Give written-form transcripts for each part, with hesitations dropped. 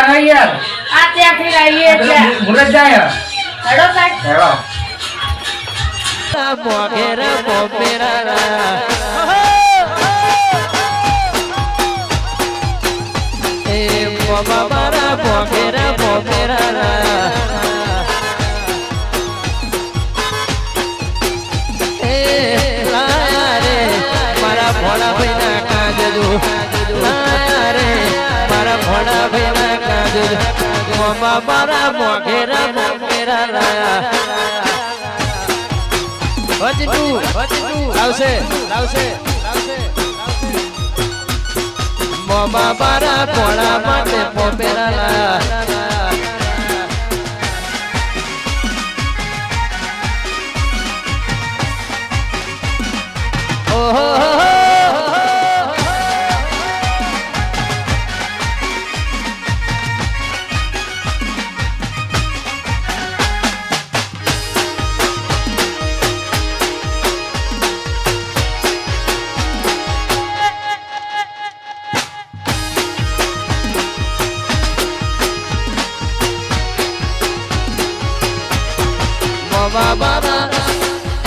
હે યાર આ ત્યાંથી આવીએ એટલે મુરત જાય હેડો સાહેબ હેડો મોગેરા મોમેરા એ મોબા મારા મોગેરા મોમેરા એ લાયા રે મારા ભોળા ભાઈના કાજુ લાયા રે મારા ભોળા ભાઈના કાજુ મોબા મારા મોગેરા મોમેરા લાયા લાવશે મોબા મારા ભોળા માટે મોમેરા લાયા ઓહો મોબા મારા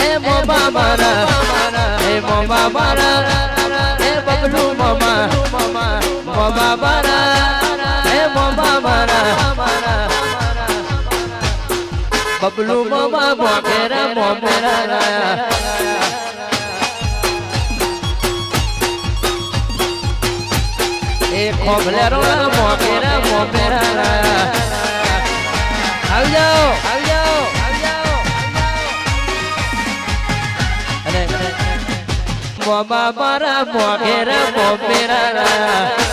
એ મોબા મારા એ મોબા મારા એ બબલુ મોમા મોબા મારા એ મોબા મારા બબલુ મોમા મોગેરા મોમેરા લાયા એ ખોબલેરો મોગેરા મોમેરા લાયા આવજો મોબા મારા મોગેરા મોમેરા લાયા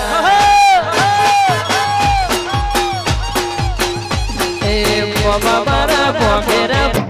એ મોબા મારા મોગેરા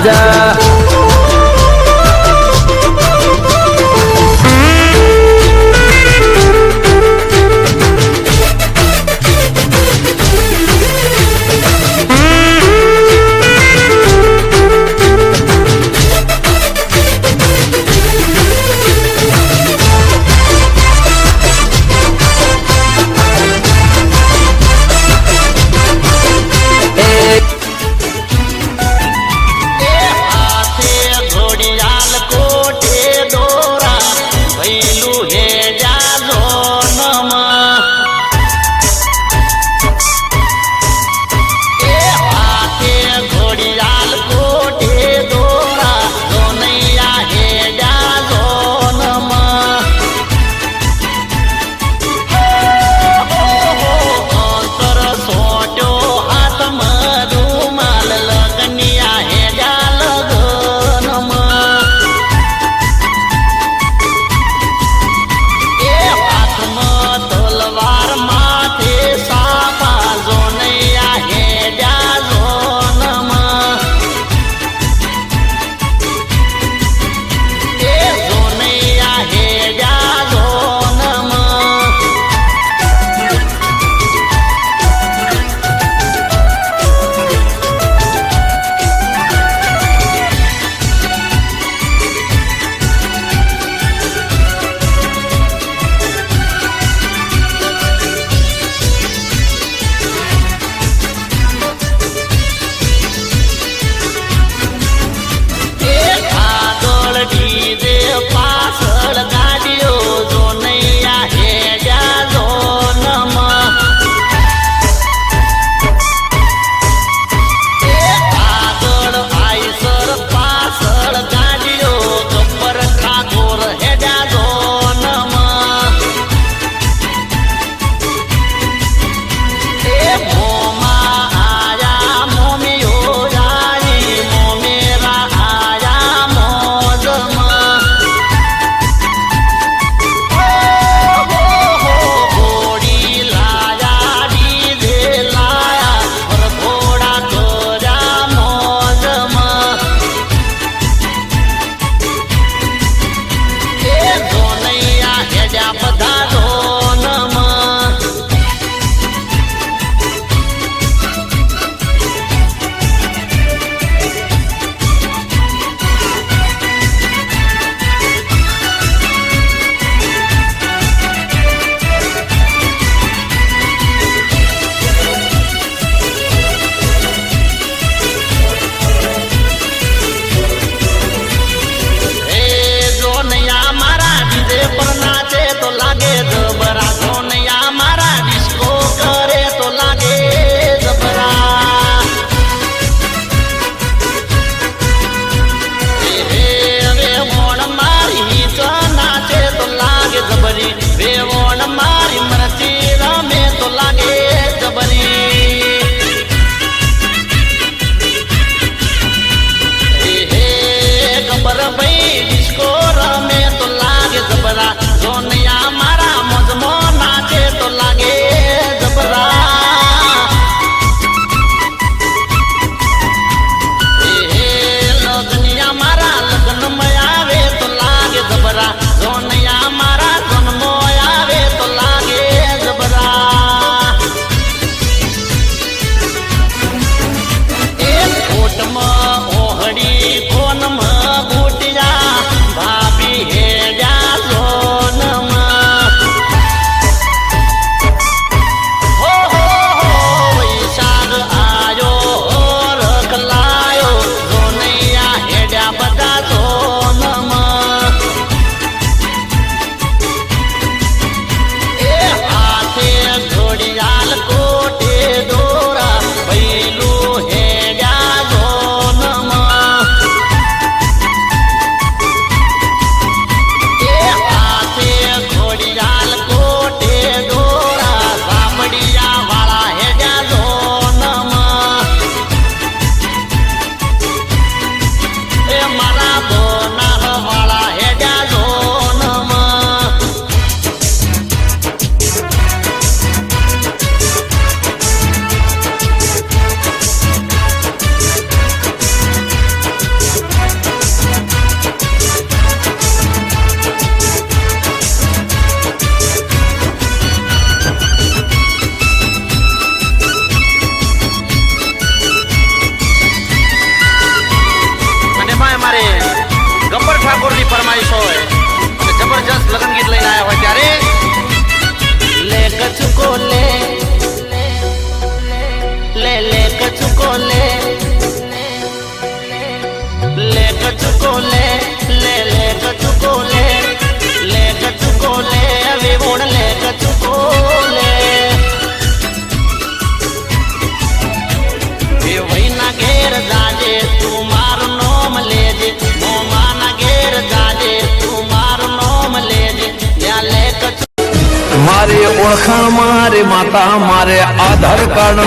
જા લે લે લે કચુકો લે લે કચુકો લે વિવોણ લે કચુકો લે એ વૈના ઘેર જાજે તું મારું નોમ લેજે મોમાના ઘેર જાજે તું મારું નોમ લેજે ત્યાં લે કચુકો મારી ઓળખાણ મારી માતા મારે આધાર કાર્ડ